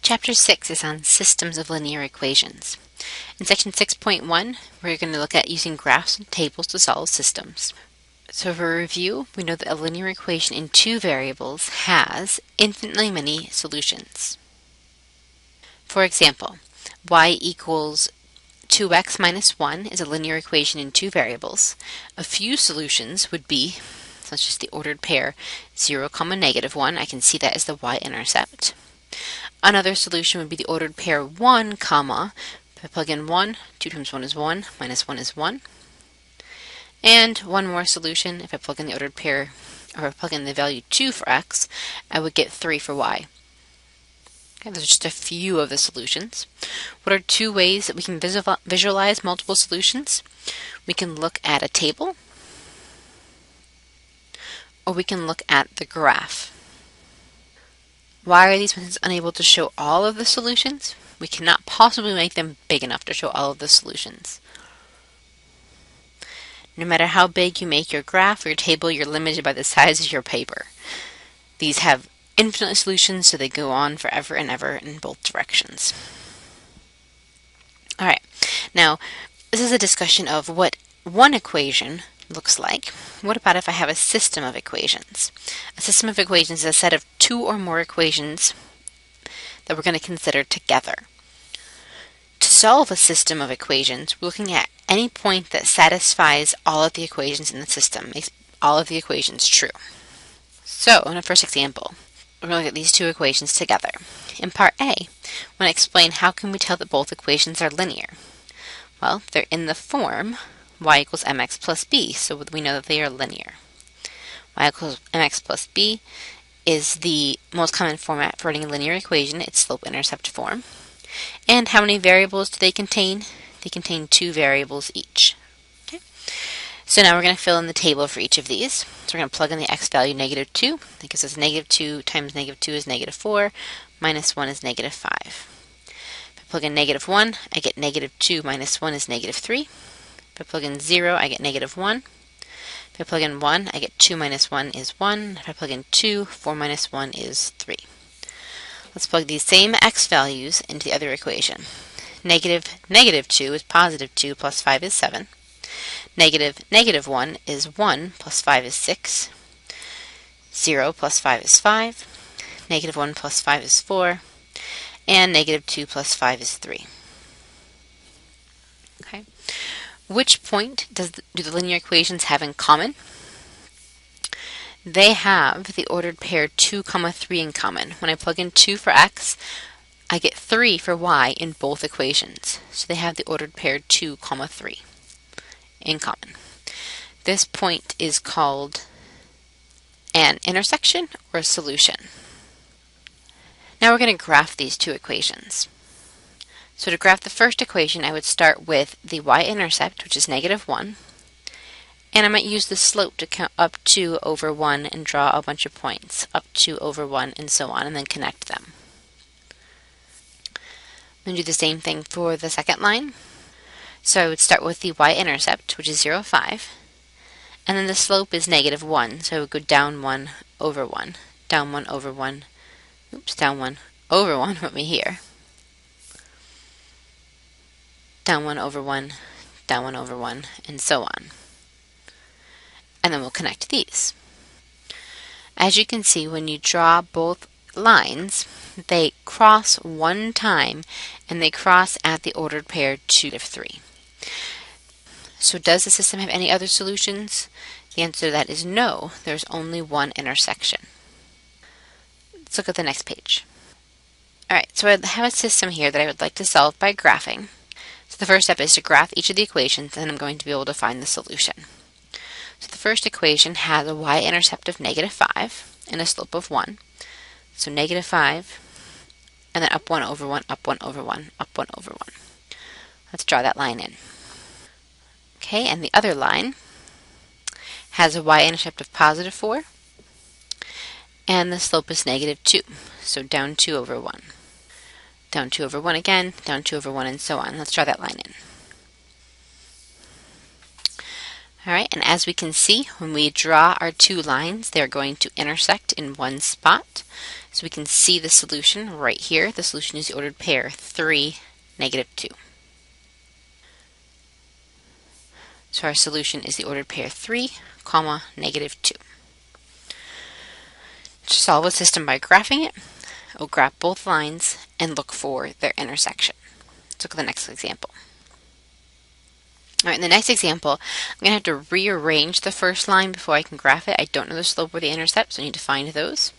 Chapter 6 is on systems of linear equations. In section 6.1, we're going to look at using graphs and tables to solve systems. So for review, we know that a linear equation in two variables has infinitely many solutions. For example, y equals 2x minus 1 is a linear equation in two variables. A few solutions would be, such as the ordered pair 0, negative 1. I can see that as the y-intercept. Another solution would be the ordered pair 1, comma, if I plug in 1, 2 times 1 is 1, minus 1 is 1. And one more solution, if I plug in the ordered pair, or if I plug in the value 2 for x, I would get 3 for y. Okay, those are just a few of the solutions. What are two ways that we can visualize multiple solutions? We can look at a table, or we can look at the graph. Why are these methods unable to show all of the solutions? We cannot possibly make them big enough to show all of the solutions. No matter how big you make your graph or your table, you're limited by the size of your paper. These have infinite solutions, so they go on forever and ever in both directions. Alright, now this is a discussion of what one equation looks like. What about if I have a system of equations? A system of equations is a set of two or more equations that we're going to consider together. To solve a system of equations, we're looking at any point that satisfies all of the equations in the system, makes all of the equations true. So, in the first example, we're going to look at these two equations together. In part A, I want to explain how can we tell that both equations are linear. Well, they're in the form y equals mx plus b, so we know that they are linear. Y equals mx plus b is the most common format for writing a linear equation. It's slope-intercept form. And how many variables do they contain? They contain two variables each. Okay. So now we're going to fill in the table for each of these. So we're going to plug in the x value negative 2. That gives us negative 2 times negative 2 is negative 4, minus 1 is negative 5. If I plug in negative 1, I get negative 2 minus 1 is negative 3. If I plug in 0, I get negative 1. If I plug in 1, I get 2 minus 1 is 1. If I plug in 2, 4 minus 1 is 3. Let's plug these same x values into the other equation. Negative 2 is positive 2 plus 5 is 7. Negative 1 is 1 plus 5 is 6. 0 plus 5 is 5. Negative 1 plus 5 is 4. And negative 2 plus 5 is 3. Okay. Which point do the linear equations have in common? They have the ordered pair 2, 3 in common. When I plug in 2 for x, I get 3 for y in both equations. So they have the ordered pair 2, 3 in common. This point is called an intersection or a solution. Now we're going to graph these two equations. So to graph the first equation, I would start with the y-intercept, which is negative 1. And I might use the slope to count up 2 over 1 and draw a bunch of points, up 2 over 1 and so on, and then connect them. I'm going to do the same thing for the second line. So I would start with the y-intercept, which is 0, 5. And then the slope is negative 1, so I would go down 1 over 1. Down 1 over 1. Oops, down 1 over 1, put me here. Down 1 over 1, down 1 over 1, and so on. And then we'll connect these. As you can see, when you draw both lines, they cross one time, and they cross at the ordered pair 2 to 3. So does the system have any other solutions? The answer to that is no. There's only one intersection. Let's look at the next page. Alright, so I have a system here that I would like to solve by graphing. So the first step is to graph each of the equations, and I'm going to be able to find the solution. So the first equation has a y-intercept of negative 5 and a slope of 1. So negative 5, and then up 1 over 1, up 1 over 1, up 1 over 1. Let's draw that line in. Okay, and the other line has a y-intercept of positive 4, and the slope is negative 2. So down 2 over 1. Down 2 over 1 again, down 2 over 1, and so on. Let's draw that line in. All right, and as we can see, when we draw our two lines, they're going to intersect in one spot. So we can see the solution right here. The solution is the ordered pair 3, -2. So our solution is the ordered pair 3, -2. To solve a system by graphing it, we'll graph both lines and look for their intersection. Let's look at the next example. All right, in the next example, I'm going to have to rearrange the first line before I can graph it. I don't know the slope or the intercept, so I need to find those.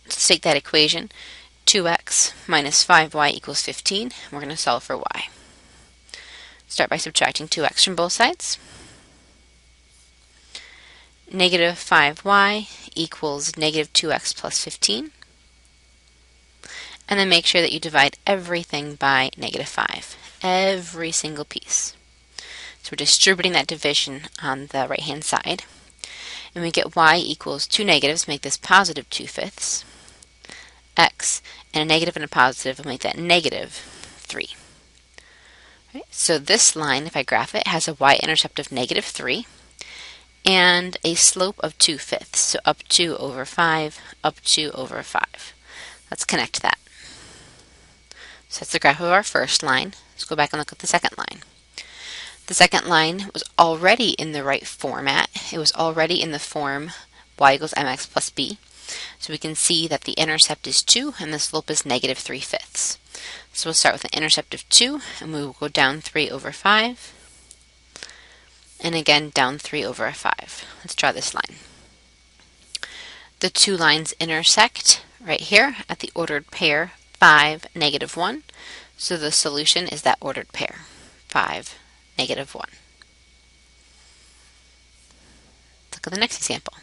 Let's take that equation, 2x minus 5y equals 15. We're going to solve for y. Start by subtracting 2x from both sides. Negative 5y equals negative 2x plus 15. And then make sure that you divide everything by -5. Every single piece. So we're distributing that division on the right-hand side. And we get y equals two negatives, make this positive 2/5. X, and a negative and a positive will make that -3. Right, so this line, if I graph it, has a y-intercept of -3 and a slope of 2/5. So up 2 over 5, up 2 over 5. Let's connect that. So that's the graph of our first line. Let's go back and look at the second line. The second line was already in the right format. It was already in the form y equals mx plus b. So we can see that the intercept is 2 and the slope is -3/5. So we'll start with an intercept of 2 and we will go down 3 over 5 and again down 3 over 5. Let's draw this line. The two lines intersect right here at the ordered pair 5, -1. So the solution is that ordered pair, 5, -1. Look at the next example.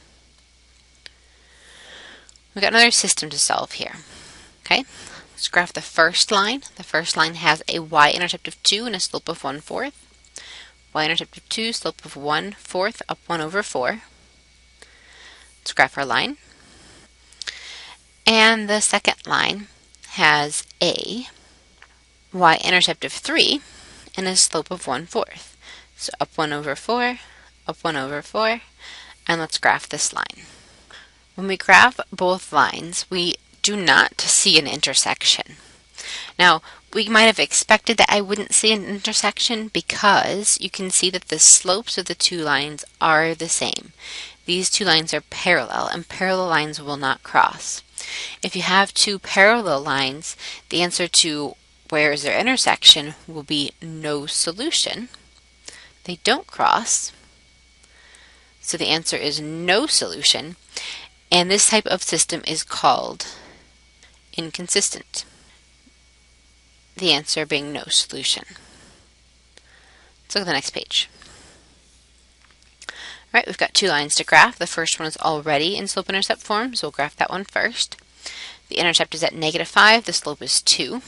We've got another system to solve here. Okay, let's graph the first line. The first line has a y-intercept of 2 and a slope of 1/4. Y-intercept of 2, slope of 1/4, up 1 over 4. Let's graph our line. And the second line has a y-intercept of 3 and a slope of 1/4. So up 1 over 4, up 1 over 4, and let's graph this line. When we graph both lines, we do not see an intersection. Now, we might have expected that I wouldn't see an intersection because you can see that the slopes of the two lines are the same. These two lines are parallel, and parallel lines will not cross. If you have two parallel lines, the answer to where is their intersection will be no solution. They don't cross, so the answer is no solution, and this type of system is called inconsistent. The answer being no solution. Let's look at the next page. All right, we've got two lines to graph. The first one is already in slope-intercept form, so we'll graph that one first. The intercept is at -5, the slope is 2.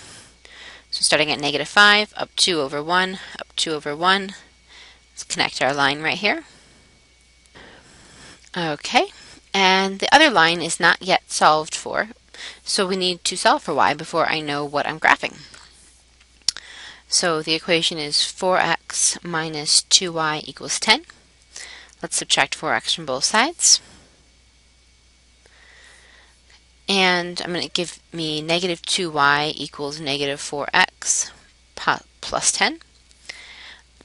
So starting at -5, up 2 over 1, up 2 over 1. Let's connect our line right here. Okay, and the other line is not yet solved for, so we need to solve for y before I know what I'm graphing. So the equation is 4x minus 2y equals 10. Let's subtract 4x from both sides. And I'm going to give me -2y equals -4x plus 10.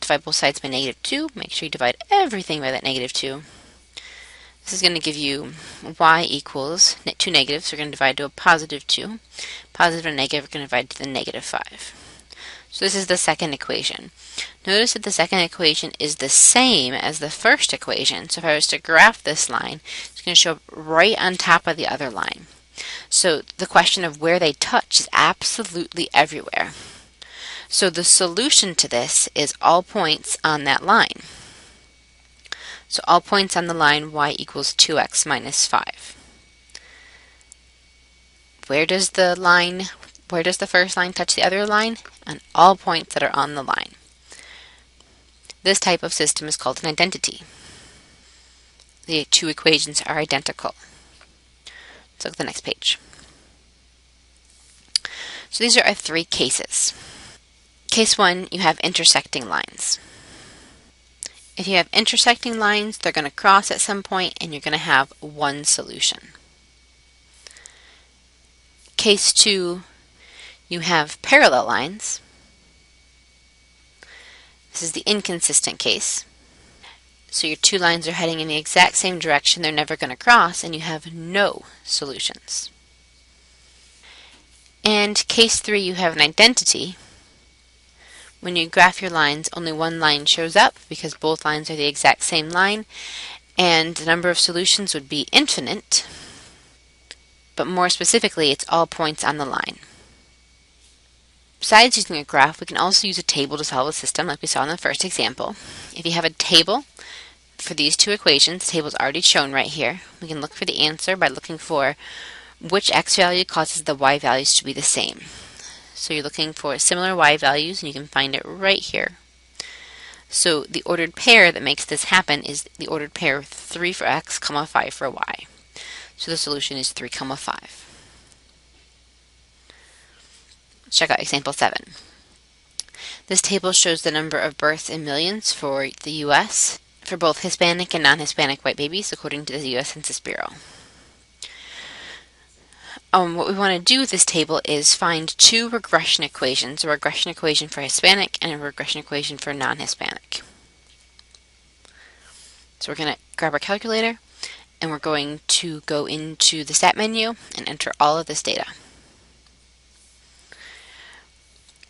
Divide both sides by -2. Make sure you divide everything by that -2. This is going to give you y equals two negatives. We're going to divide to a +2. Positive and negative, we're going to divide to the -5. So this is the second equation. Notice that the second equation is the same as the first equation. So if I was to graph this line, it's going to show up right on top of the other line. So the question of where they touch is absolutely everywhere. So the solution to this is all points on that line. So all points on the line y equals 2x minus 5. Where does the first line touch the other line? On all points that are on the line. This type of system is called an identity. The two equations are identical. Let's look at the next page. So these are our three cases. Case 1, you have intersecting lines. If you have intersecting lines, they're going to cross at some point and you're going to have one solution. Case 2, you have parallel lines. This is the inconsistent case. So your two lines are heading in the exact same direction, they're never going to cross, and you have no solutions. And case 3, you have an identity. When you graph your lines, only one line shows up because both lines are the exact same line, and the number of solutions would be infinite, but more specifically, it's all points on the line. Besides using a graph, we can also use a table to solve a system like we saw in the first example. If you have a table for these two equations, the table is already shown right here. We can look for the answer by looking for which x value causes the y values to be the same. So you're looking for similar y values, and you can find it right here. So the ordered pair that makes this happen is the ordered pair 3 for x, 5 for y. So the solution is 3, 5. Let's check out example 7. This table shows the number of births in millions for the U.S. for both Hispanic and non-Hispanic white babies according to the U.S. Census Bureau. What we want to do with this table is find two regression equations, a regression equation for Hispanic and a regression equation for non-Hispanic. So we're going to grab our calculator and we're going to go into the stat menu and enter all of this data.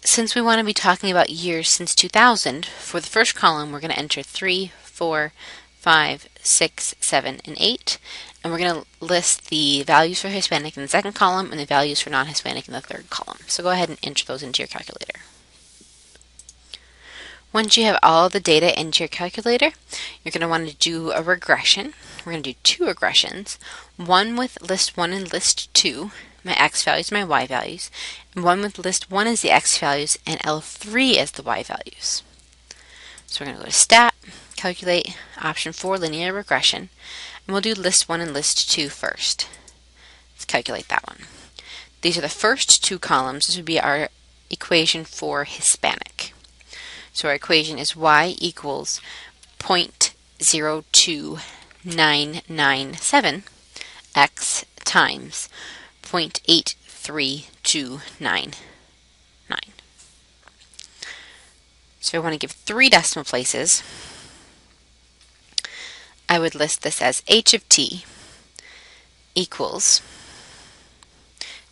Since we want to be talking about years since 2000, for the first column we're going to enter 3, 4, 5, 6, 7, and 8. And we're going to list the values for Hispanic in the second column and the values for non-Hispanic in the third column. So go ahead and enter those into your calculator. Once you have all the data into your calculator, you're going to want to do a regression. We're going to do two regressions, one with list 1 and list 2, my x values and my y values, and one with list 1 as the x values and L3 as the y values. So we're going to go to Stat, Calculate, Option 4, Linear Regression, and we'll do list 1 and list 2 first. Let's calculate that one. These are the first two columns. This would be our equation for Hispanic. So our equation is y equals 0.02997 x times 0.83299. So I want to give 3 decimal places. I would list this as h of t equals,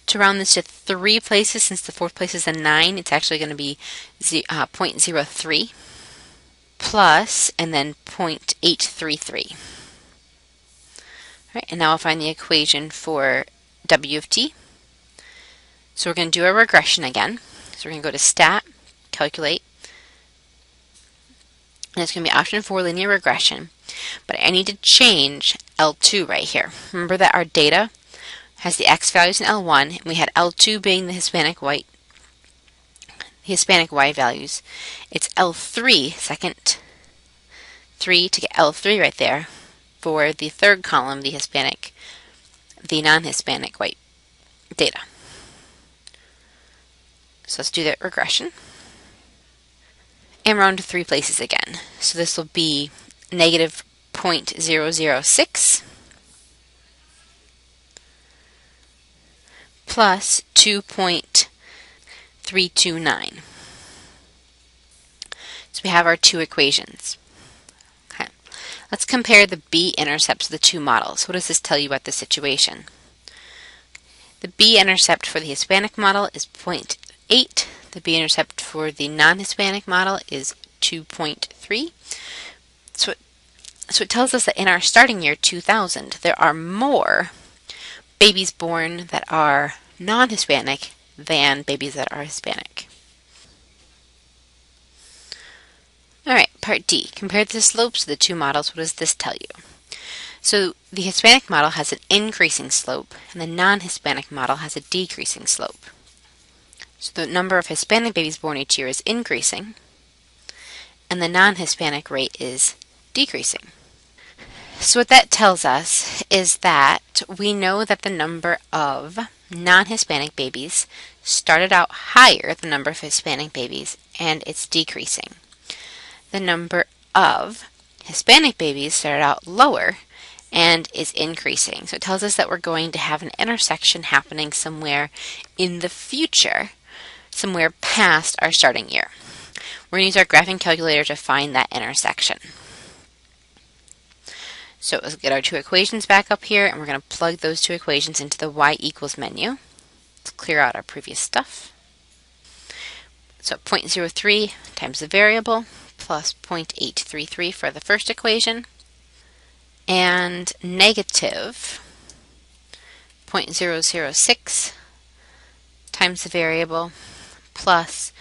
to round this to 3 places, since the fourth place is a 9, it's actually going to be 0.03 plus, and then 0.833. Right, and now I'll find the equation for w of t. So we're going to do a regression again. So we're going to go to Stat, Calculate, and it's going to be option 4, Linear Regression. But I need to change L2 right here. Remember that our data has the x values in L1, and we had L2 being the Hispanic y values. It's L3, second 3 to get L3 right there for the third column, the non-Hispanic white data. So let's do that regression. And round to 3 places again. So this will be negative 0.006 plus 2.329. So we have our two equations. Okay. Let's compare the b-intercepts of the two models. What does this tell you about the situation? The b-intercept for the Hispanic model is 0.8. The b-intercept for the non-Hispanic model is 2.3. So it tells us that in our starting year, 2000, there are more babies born that are non-Hispanic than babies that are Hispanic. Alright, part D. Compare the slopes of the two models. What does this tell you? So the Hispanic model has an increasing slope, and the non-Hispanic model has a decreasing slope. So the number of Hispanic babies born each year is increasing, and the non-Hispanic rate is decreasing. So what that tells us is that we know that the number of non-Hispanic babies started out higher than the number of Hispanic babies, and it's decreasing. The number of Hispanic babies started out lower and is increasing. So it tells us that we're going to have an intersection happening somewhere in the future, somewhere past our starting year. We're going to use our graphing calculator to find that intersection. So let's get our two equations back up here, and we're going to plug those two equations into the y equals menu. Let's clear out our previous stuff. So 0.03 times the variable plus 0.833 for the first equation, and negative 0.006 times the variable plus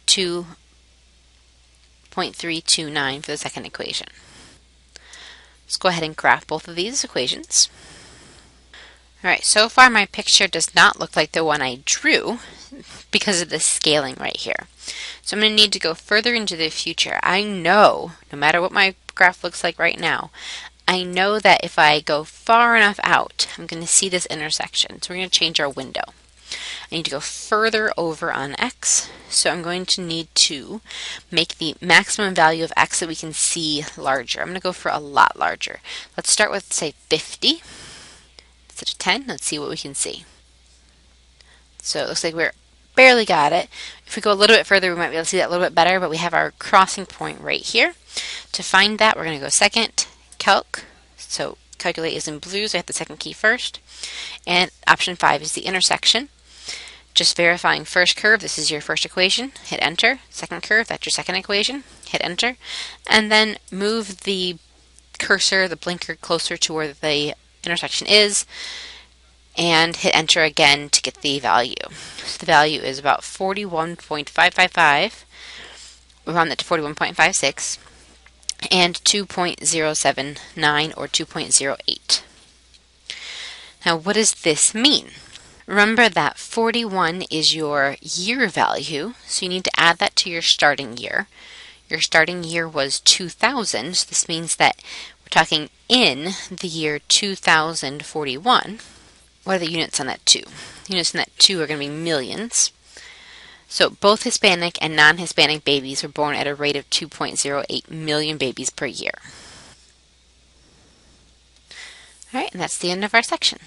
2.329 for the second equation. Let's go ahead and graph both of these equations. Alright, so far my picture does not look like the one I drew because of the scaling right here. So I'm going to need to go further into the future. I know, no matter what my graph looks like right now, I know that if I go far enough out, I'm going to see this intersection. So we're going to change our window. I need to go further over on x, so I'm going to need to make the maximum value of x that we can see larger. I'm going to go for a lot larger. Let's start with, say, 50 instead of 10. Let's see what we can see. So it looks like we're barely got it. If we go a little bit further, we might be able to see that a little bit better, but we have our crossing point right here. To find that, we're going to go second, calc. So calculate is in blue, so I have the second key first. And option 5 is the intersection. Just verifying first curve, this is your first equation, hit enter. Second curve, that's your second equation, hit enter. And then move the cursor, the blinker, closer to where the intersection is, and hit enter again to get the value. So the value is about 41.555, we'll round that to 41.56, and 2.079 or 2.08. Now what does this mean? Remember that 41 is your year value, so you need to add that to your starting year. Your starting year was 2000, so this means that we're talking in the year 2041. What are the units on that 2? Units on that 2 are going to be millions. So both Hispanic and non-Hispanic babies were born at a rate of 2.08 million babies per year. All right, and that's the end of our section.